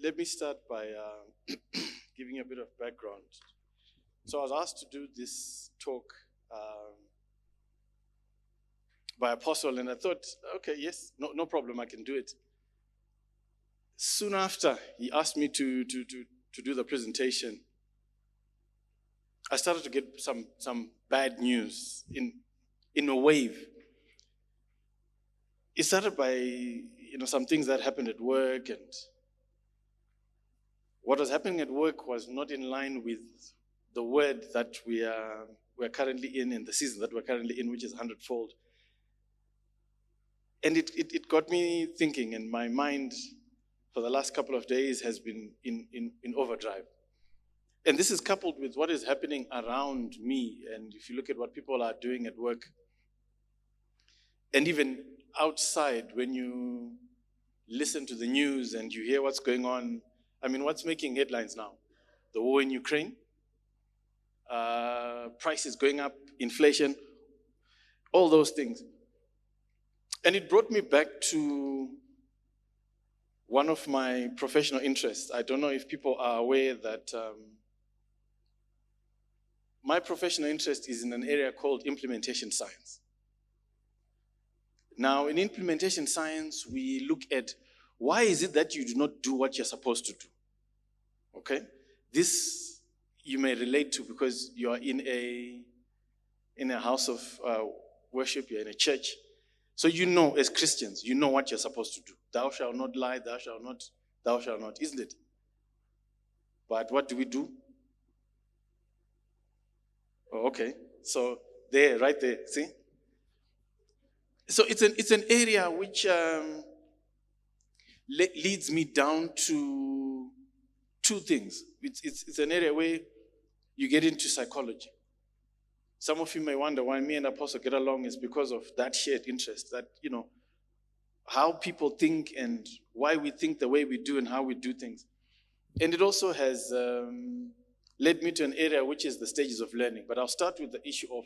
let me start by giving you a bit of background. So I was asked to do this talk by Apostle, and I thought, okay, yes, no problem, I can do it. Soon after he asked me to do the presentation, I started to get some bad news in a wave. It started by some things that happened at work, and what was happening at work was not in line with the word that we're currently in the season that we're currently in, which is 100-fold. And it got me thinking, and my mind for the last couple of days has been in overdrive. And this is coupled with what is happening around me. And if you look at what people are doing at work, and even outside, when you listen to the news and you hear what's going on, I mean, what's making headlines now? The war in Ukraine, prices going up, inflation, all those things. And it brought me back to one of my professional interests. I don't know if people are aware that my professional interest is in an area called implementation science. Now, in implementation science, we look at why is it that you do not do what you're supposed to do. Okay? This you may relate to because you are in a house of worship, you're in a church. So as Christians, you know what you're supposed to do. Thou shalt not lie, thou shalt not, isn't it? But what do we do? Oh, okay. So right there, see? So it's an area which leads me down to two things. It's an area where you get into psychology. Some of you may wonder why me and Apostle get along is because of that shared interest, that, how people think and why we think the way we do and how we do things. And it also has led me to an area which is the stages of learning. But I'll start with the issue of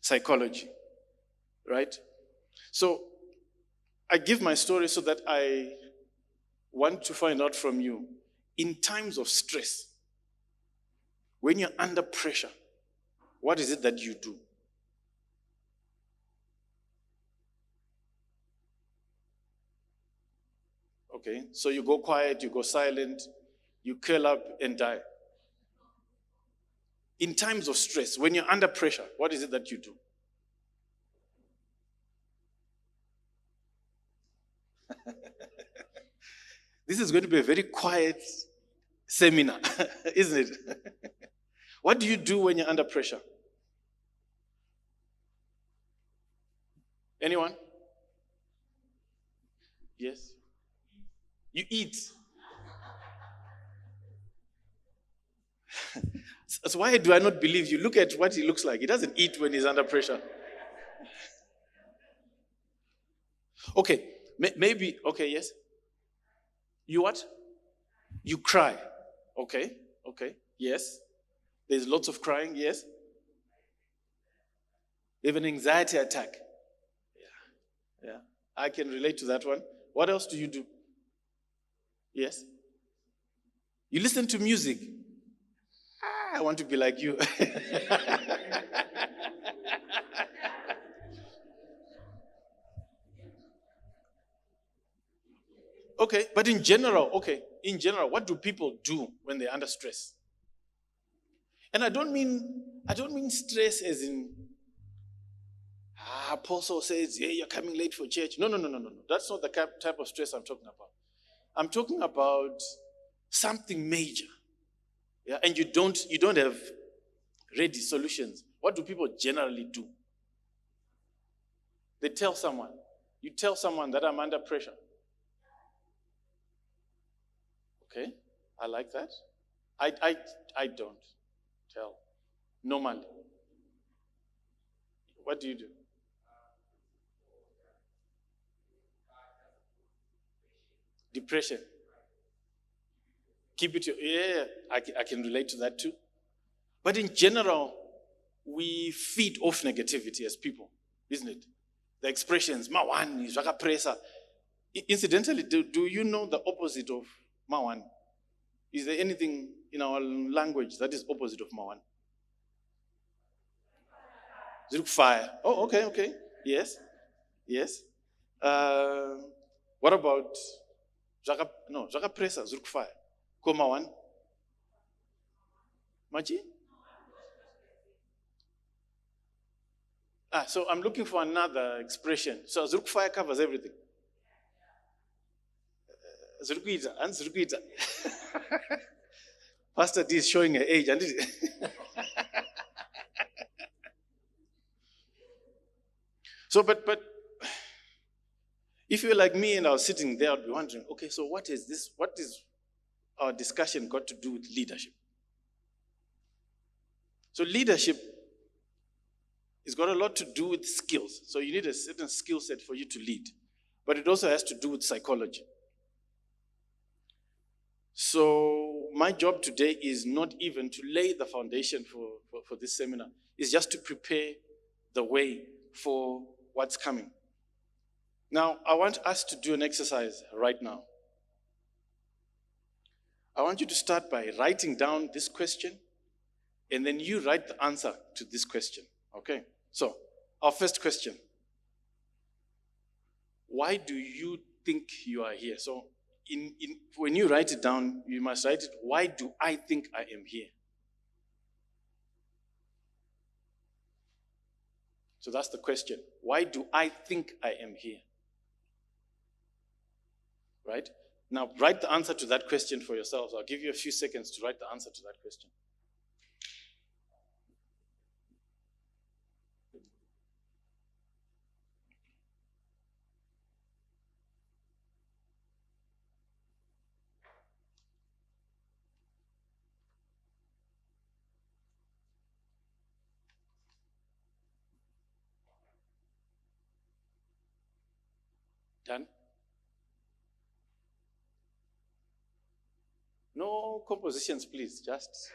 psychology, right? So I give my story so that I want to find out from you, in times of stress, when you're under pressure, what is it that you do? Okay, so you go quiet, you go silent, you curl up and die. In times of stress, when you're under pressure, what is it that you do? This is going to be a very quiet seminar, isn't it? What do you do when you're under pressure? Anyone? Yes? You eat. So why do I not believe you? Look at what he looks like. He doesn't eat when he's under pressure. Okay, maybe, okay, yes? You what? You cry. Okay, yes. There's lots of crying, yes? You have an anxiety attack. Yeah. I can relate to that one. What else do you do? Yes? You listen to music. I want to be like you. Okay, but in general, what do people do when they're under stress? And I don't mean stress as in, Apostle says, yeah, you're coming late for church. No. That's not the type of stress I'm talking about. I'm talking about something major. Yeah, and you don't have ready solutions. What do people generally do? They tell someone. You tell someone that I'm under pressure. Okay, I like that. I don't tell. Normally. What do you do? Depression. Keep it. I can relate to that too. But in general, we feed off negativity as people, isn't it? The expressions, "Mawani, pressure." Incidentally, do you know the opposite of Mawan? Is there anything in our language that is opposite of Mawan? Fire. Oh, okay. Yes. What about Jaka Presa, Fire? Ko Mawan? Machi? So I'm looking for another expression. So Fire covers everything. Zurkuita and Zurkuita. Pastor D is showing her age, and so, but if you're like me and I was sitting there, I'd be wondering, okay, so what is this? What is our discussion got to do with leadership? So leadership has got a lot to do with skills. So you need a certain skill set for you to lead. But it also has to do with psychology. So my job today is not even to lay the foundation for this seminar. It's just to prepare the way for what's coming. Now, I want us to do an exercise right now. I want you to start by writing down this question, and then you write the answer to this question, okay? So, our first question. Why do you think you are here? So, when you write it down, you must write it, why do I think I am here? So that's the question. Why do I think I am here? Right? Now, write the answer to that question for yourselves. I'll give you a few seconds to write the answer to that question. Done? No compositions, please. Just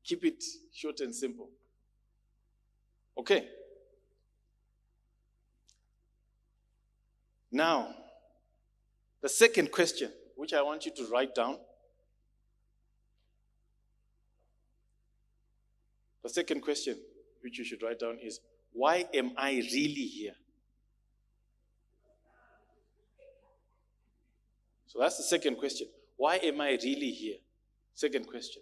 keep it short and simple. Okay. Now, the second question, which I want you to write down. The second question, which you should write down, is, why am I really here? So that's the second question. Why am I really here? Second question.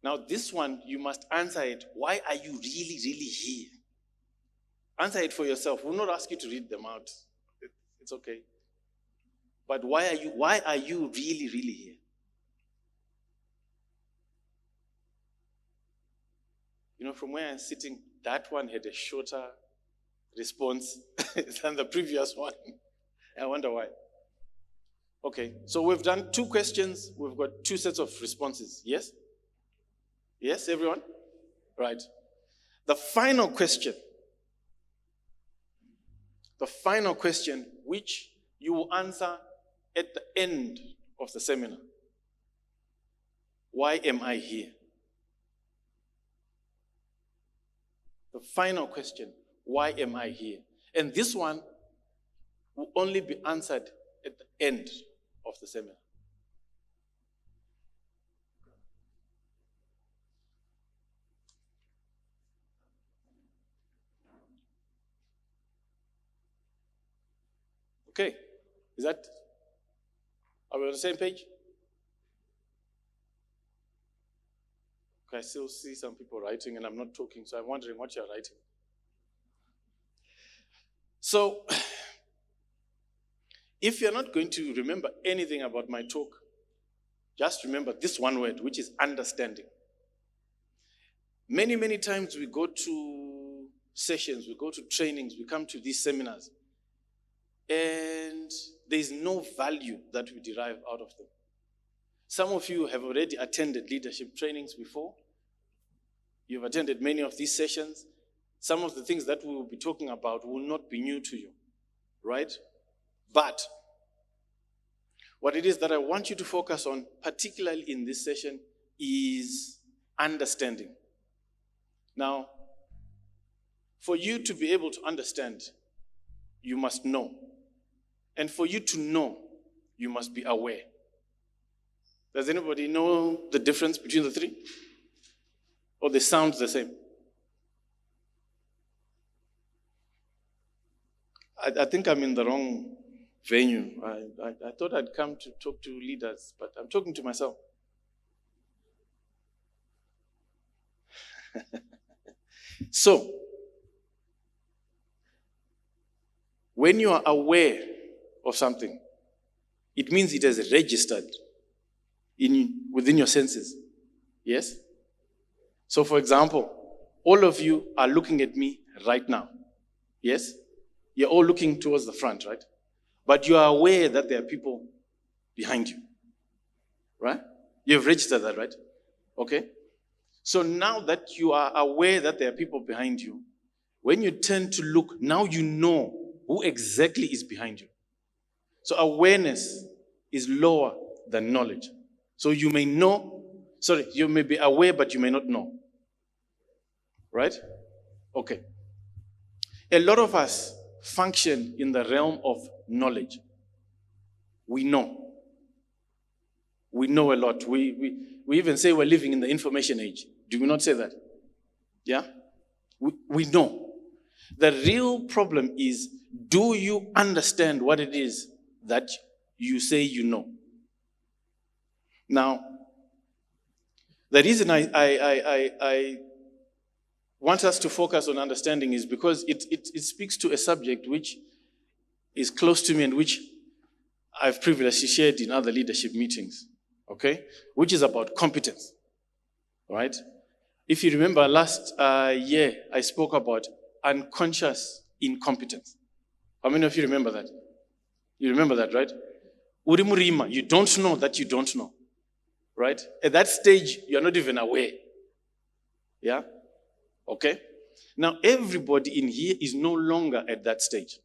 Now this one, you must answer it. Why are you really, really here? Answer it for yourself. We'll not ask you to read them out. It's okay. But why are you really, really here? You know, from where I'm sitting, that one had a shorter response than the previous one. I wonder why. Okay, so we've done 2 questions. We've got 2 sets of responses. Yes? Yes, everyone? Right. The final question, which you will answer at the end of the seminar. Why am I here? The final question, why am I here? And this one will only be answered at the end of the seminar. Okay, are we on the same page? Okay, I still see some people writing and I'm not talking, so I'm wondering what you're writing. So, if you're not going to remember anything about my talk, just remember this one word, which is understanding. Many, many times we go to sessions, we go to trainings, we come to these seminars, and there's no value that we derive out of them. Some of you have already attended leadership trainings before. You've attended many of these sessions. Some of the things that we will be talking about will not be new to you, right? But what it is that I want you to focus on, particularly in this session, is understanding. Now, for you to be able to understand, you must know. And for you to know, you must be aware. Does anybody know the difference between the three? Or they sound the same? I think I'm in the wrong venue. I thought I'd come to talk to leaders, but I'm talking to myself. So, when you are aware of something, it means it has registered within your senses. Yes? So, for example, all of you are looking at me right now. Yes? You're all looking towards the front, right? But you are aware that there are people behind you. Right? You've registered that, right? Okay? So now that you are aware that there are people behind you, when you turn to look, now you know who exactly is behind you. So awareness is lower than knowledge. So you may you may be aware, but you may not know. Right? Okay. A lot of us function in the realm of knowledge. We know. We know a lot. We even say we're living in the information age. Do we not say that? Yeah? We know. The real problem is, do you understand what it is that you say you know? Now, the reason I want us to focus on understanding is because it speaks to a subject which is close to me and which I've previously shared in other leadership meetings, okay? Which is about competence, right? If you remember last year, I spoke about unconscious incompetence. How many of you remember that? You remember that, right? Urimurima, you don't know that you don't know, right? At that stage, you're not even aware. Yeah? Okay? Now, everybody in here is no longer at that stage.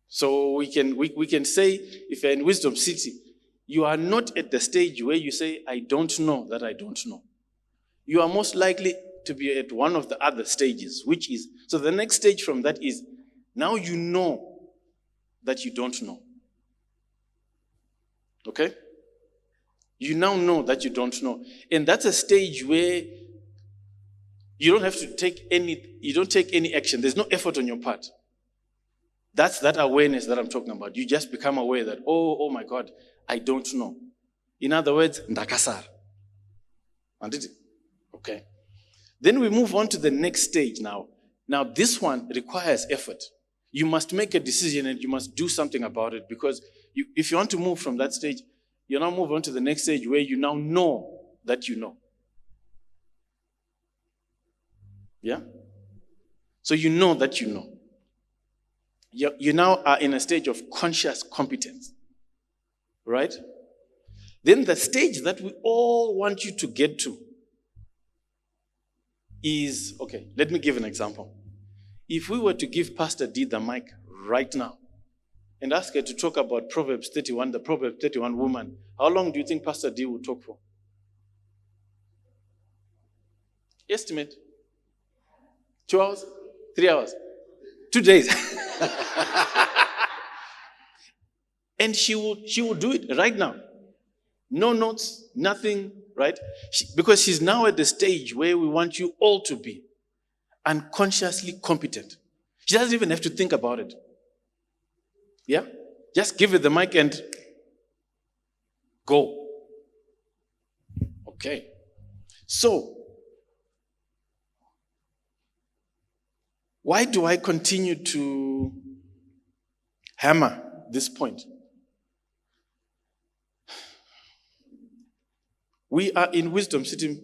So we can say, if you're in Wisdom City, you are not at the stage where you say, I don't know that I don't know. You are most likely to be at one of the other stages, which is, so the next stage from that is, now you know that you don't know. Okay? You now know that you don't know. And that's a stage where you don't have to take any action. There's no effort on your part. That's that awareness that I'm talking about. You just become aware that, oh my God, I don't know. In other words, ndakasar. Okay. Then we move on to the next stage now. Now this one requires effort. You must make a decision and you must do something about it, because if you want to move from that stage, you now move on to the next stage where you now know that you know. Yeah? So you know that you know. You now are in a stage of conscious competence. Right? Then the stage that we all want you to get to is, okay, let me give an example. If we were to give Pastor D the mic right now and ask her to talk about Proverbs 31, the Proverbs 31 woman, how long do you think Pastor D will talk for? Estimate. 2 hours? 3 hours? 2 days. And she will do it right now. No notes, nothing, right? Because she's now at the stage where we want you all to be unconsciously competent. She doesn't even have to think about it. Yeah? Just give her the mic and go. Okay. So, why do I continue to hammer this point? We are in Wisdom City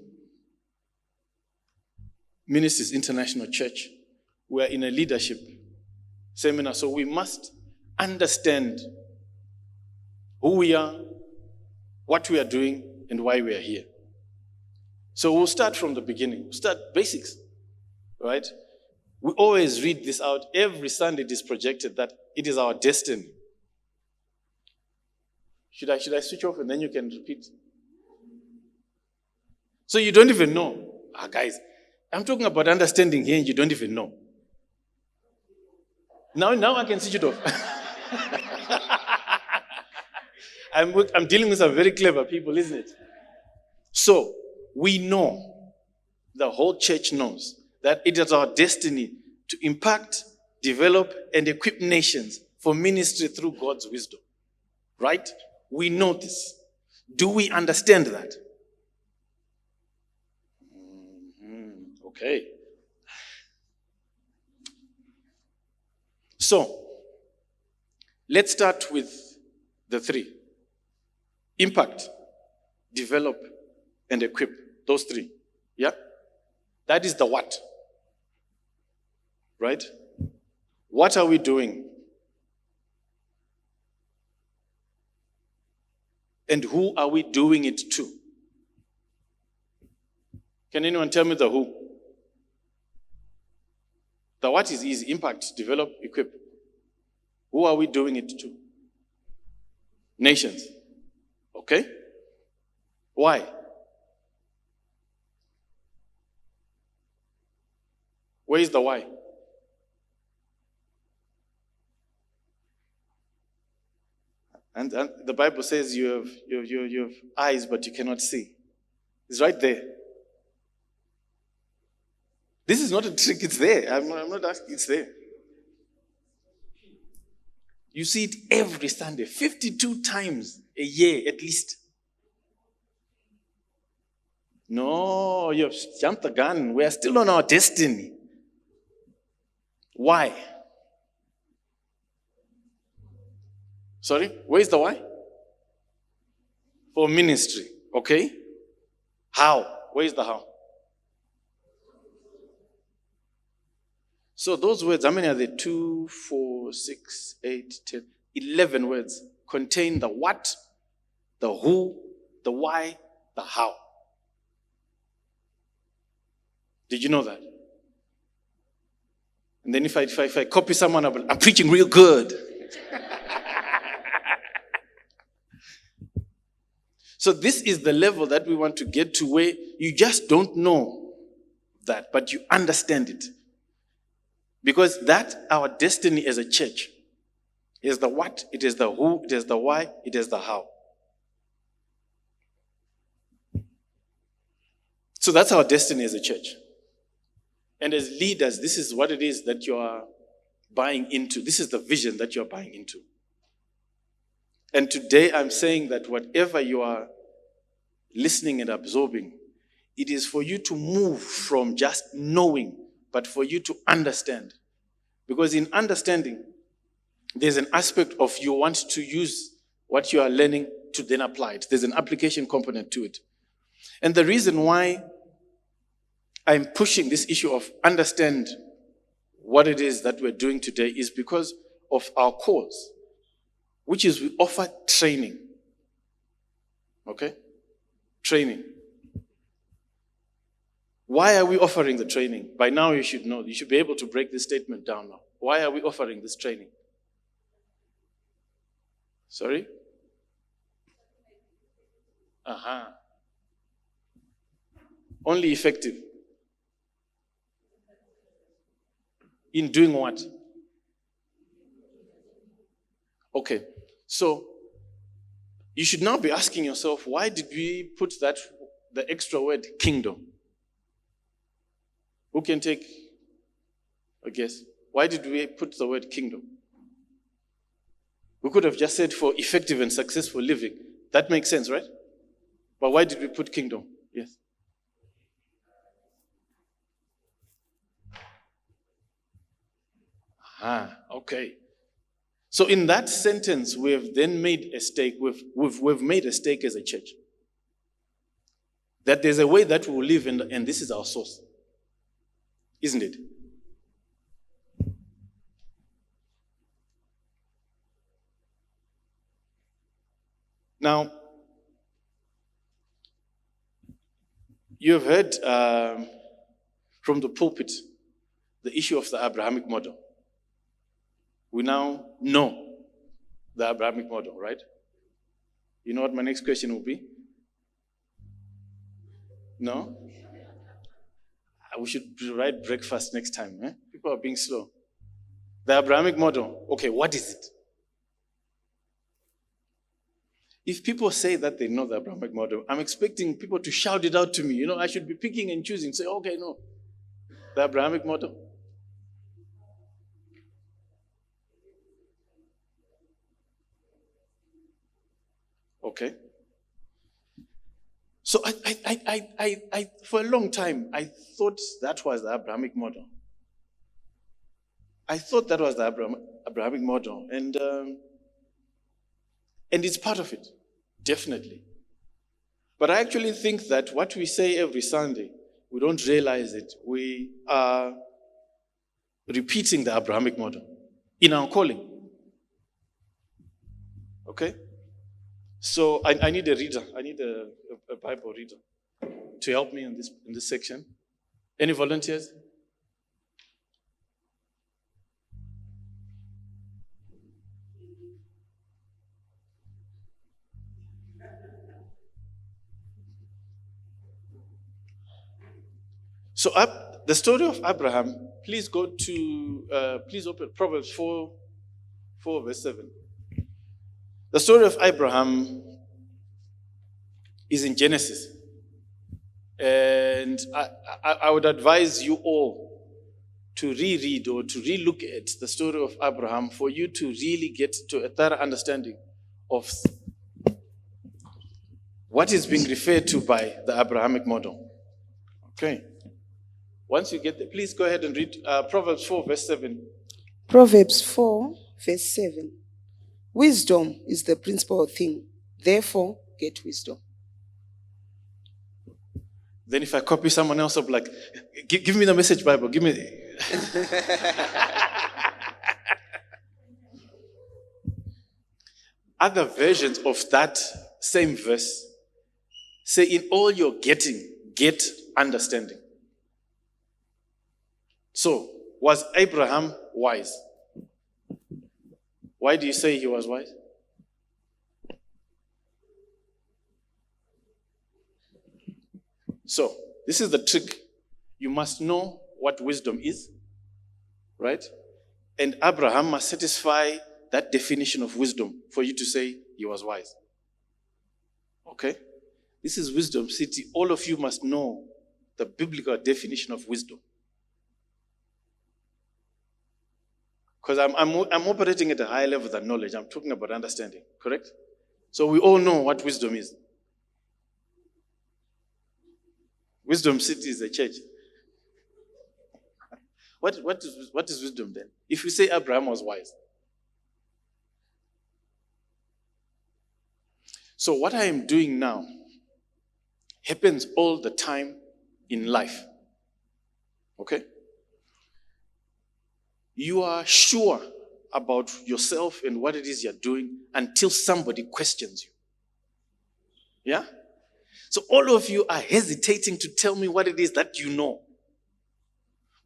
Ministries International Church. We are in a leadership seminar, so we must understand who we are, what we are doing, and why we are here. So we'll start from the beginning. We'll start basics, right? We always read this out. Every Sunday it is projected that it is our destiny. Should I switch off and then you can repeat? So you don't even know. Guys, I'm talking about understanding here and you don't even know. Now I can switch it off. I'm dealing with some very clever people, isn't it? So we know, the whole church knows, that it is our destiny to impact, develop, and equip nations for ministry through God's wisdom. Right? We know this. Do we understand that? Okay. So, let's start with the three. Impact, develop, and equip. Those three. Yeah? That is the what. Right? What are we doing? And who are we doing it to? Can anyone tell me the who? The what is easy. Impact, develop, equip. Who are we doing it to? Nations. Okay? Why? Where is the why? And the Bible says you have eyes, but you cannot see. It's right there. This is not a trick, it's there. I'm not asking, it's there. You see it every Sunday, 52 times a year at least. No, you have jumped the gun. We are still on our destiny. Why? Sorry, where is the why? For ministry, okay? How? Where is the how? So those words, how many are there? 2, 4, 6, 8, 10, 11 words contain the what, the who, the why, the how. Did you know that? And then if I copy someone, I'm preaching real good. So this is the level that we want to get to, where you just don't know that, but you understand it. Because that, our destiny as a church, is the what, it is the who, it is the why, it is the how. So that's our destiny as a church. And as leaders, this is what it is that you are buying into. This is the vision that you are buying into. And today I'm saying that whatever you are listening and absorbing, it is for you to move from just knowing, but for you to understand. Because in understanding, there's an aspect of you want to use what you are learning to then apply it. There's an application component to it. And the reason why I'm pushing this issue of understand what it is that we're doing today is because of our cause, which is we offer training. Okay? Training. Why are we offering the training? By now you should know. You should be able to break this statement down now. Why are we offering this training? Sorry? Only effective. In doing what? Okay. So, you should now be asking yourself, why did we put the extra word kingdom? Who can take a guess? Why did we put the word kingdom? We could have just said for effective and successful living. That makes sense, right? But why did we put kingdom? Yes. Okay. So in that sentence, we have then made a stake. We've made a stake as a church. That there's a way that we will live, and this is our source. Isn't it? Now, you have heard from the pulpit the issue of the Abrahamic model. We now know the Abrahamic model, right? You know what my next question will be? No? We should write breakfast next time. People are being slow. The Abrahamic model. Okay, what is it? If people say that they know the Abrahamic model, I'm expecting people to shout it out to me. I should be picking and choosing. Say, okay, no. The Abrahamic model. Okay. So I for a long time, I thought that was the Abrahamic model. I thought that was the Abrahamic model. And it's part of it, definitely. But I actually think that what we say every Sunday, we don't realize it. We are repeating the Abrahamic model in our calling. Okay? So I need a reader. I need a Bible reader to help me in this section. Any volunteers? So the story of Abraham, please go to, please open Proverbs 4 verse 7. The story of Abraham is in Genesis. And I would advise you all to reread or to relook at the story of Abraham for you to really get to a thorough understanding of what is being referred to by the Abrahamic model. Okay. Once you get there, please go ahead and read Proverbs 4 verse 7. Proverbs 4 verse 7. Wisdom is the principal thing. Therefore, get wisdom. Then if I copy someone else, I'll be like, give me the Message Bible. Give me. Other versions of that same verse say, in all you're getting, get understanding. So, was Abraham wise? Why do you say he was wise? So, this is the trick. You must know what wisdom is, right? And Abraham must satisfy that definition of wisdom for you to say he was wise. Okay? This is Wisdom City. All of you must know the biblical definition of wisdom. Because I'm operating at a higher level than knowledge. I'm talking about understanding, correct? So we all know what wisdom is. Wisdom City is a church. What is wisdom then? If we say Abraham was wise. So what I am doing now happens all the time in life. Okay? You are sure about yourself and what it is you're doing until somebody questions you. Yeah? So all of you are hesitating to tell me what it is that you know.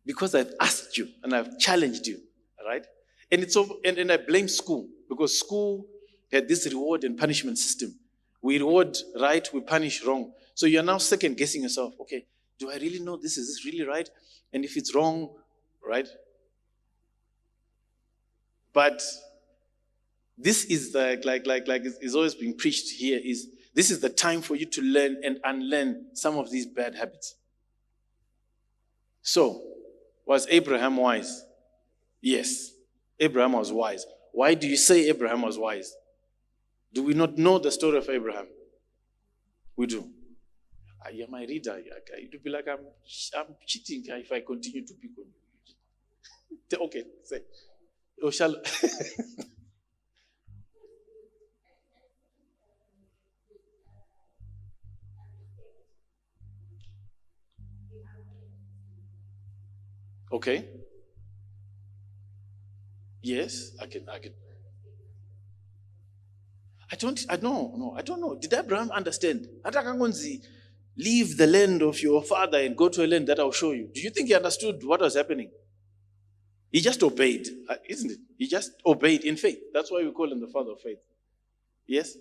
Because I've asked you and I've challenged you. All right? And it's over, and I blame school, because school had this reward and punishment system. We reward right, we punish wrong. So you're now second guessing yourself. Okay, do I really know this? Is this really right? And if it's wrong, right? But this is like it's always being preached here, is this is the time for you to learn and unlearn some of these bad habits. So, was Abraham wise? Yes, Abraham was wise. Why do you say Abraham was wise? Do we not know the story of Abraham? We do. You're my reader. It would be like I'm cheating if I continue to pick on you. Okay, say. Oh, shall okay. Yes, I can. I don't know. Did Abraham understand? Leave the land of your father and go to a land that I'll show you. Do you think he understood what was happening? He just obeyed, isn't it? He just obeyed in faith. That's why we call him the father of faith. Yes?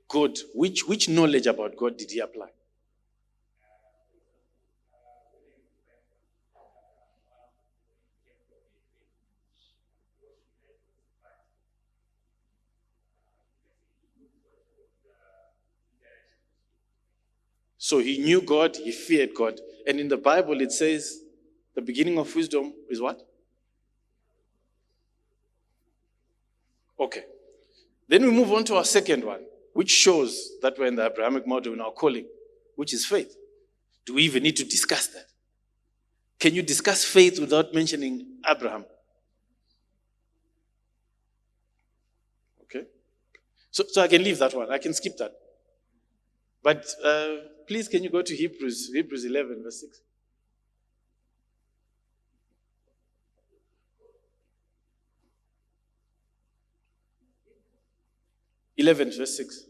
Good. Which knowledge about God did he apply? So he knew God, he feared God. And in the Bible it says the beginning of wisdom is what? Okay. Then we move on to our second one, which shows that we're in the Abrahamic model in our calling, which is faith. Do we even need to discuss that? Can you discuss faith without mentioning Abraham? Okay. So I can leave that one. I can skip that. But please, can you go to Hebrews 11, verse 6? Verse 6.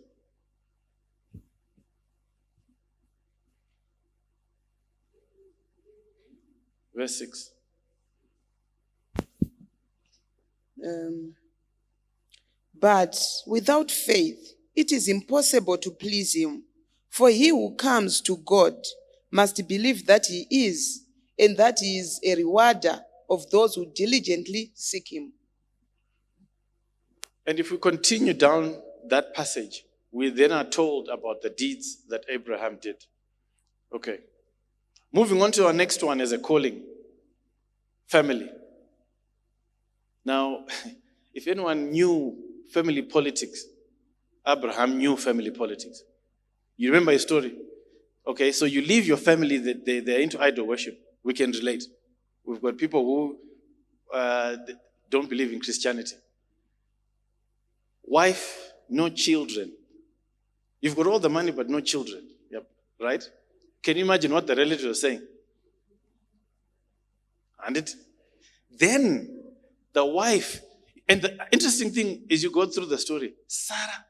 Verse 6. But without faith, it is impossible to please him. For he who comes to God must believe that he is, and that he is a rewarder of those who diligently seek him. And if we continue down that passage, we then are told about the deeds that Abraham did. Okay. Moving on to our next one as a calling. Family. Now, if anyone knew family politics, Abraham knew family politics. You remember his story? Okay, so you leave your family, they're into idol worship. We can relate. We've got people who don't believe in Christianity. Wife, no children. You've got all the money but no children. Yep, right? Can you imagine what the relatives are saying? And then the wife, and the interesting thing is you go through the story, Sarah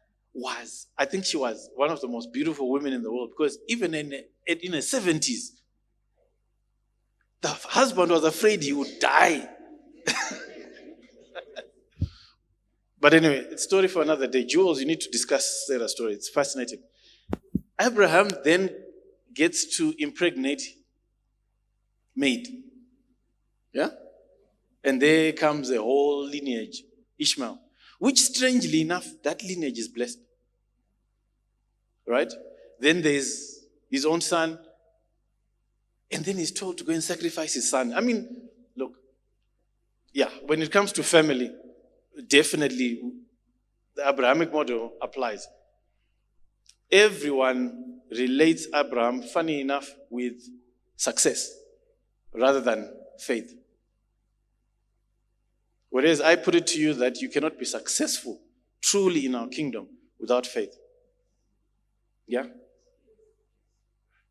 I think she was one of the most beautiful women in the world, because even in the 70s, the husband was afraid he would die. But anyway, it's a story for another day. Jules, you need to discuss Sarah's story. It's fascinating. Abraham then gets to impregnate maid. Yeah? And there comes a whole lineage, Ishmael, which strangely enough, that lineage is blessed. Right? Then there's his own son, and then he's told to go and sacrifice his son. I mean, look, yeah, when it comes to family, definitely the Abrahamic model applies. Everyone relates Abraham, funny enough, with success rather than faith. Whereas I put it to you that you cannot be successful truly in our kingdom without faith. Yeah?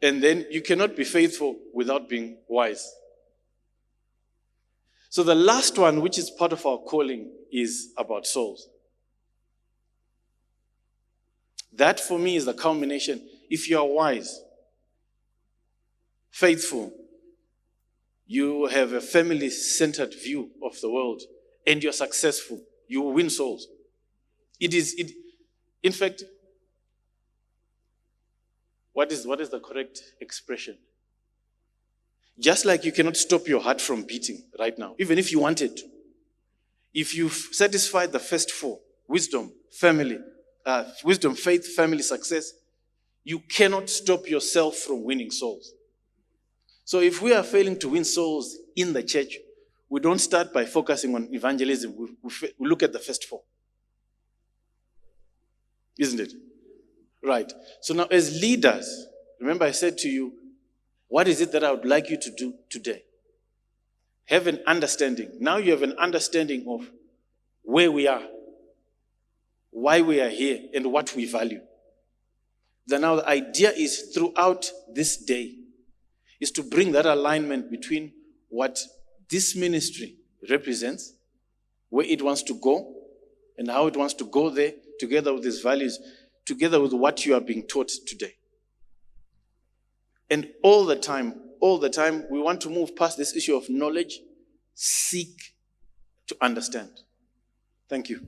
And then you cannot be faithful without being wise. So the last one, which is part of our calling, is about souls. That for me is the culmination. If you are wise, faithful, you have a family-centered view of the world, and you're successful, you will win souls. In fact, what is the correct expression? Just like you cannot stop your heart from beating right now, even if you wanted to. If you've satisfied the first four, wisdom, faith, family, success, you cannot stop yourself from winning souls. So if we are failing to win souls in the church, we don't start by focusing on evangelism. We look at the first four. Isn't it? Right. So now as leaders, remember I said to you, what is it that I would like you to do today? Have an understanding. Now you have an understanding of where we are, why we are here, and what we value. Then now the idea is throughout this day is to bring that alignment between what this ministry represents, where it wants to go, and how it wants to go there, together with its values, together with what you are being taught today. And all the time, we want to move past this issue of knowledge, seek to understand. Thank you.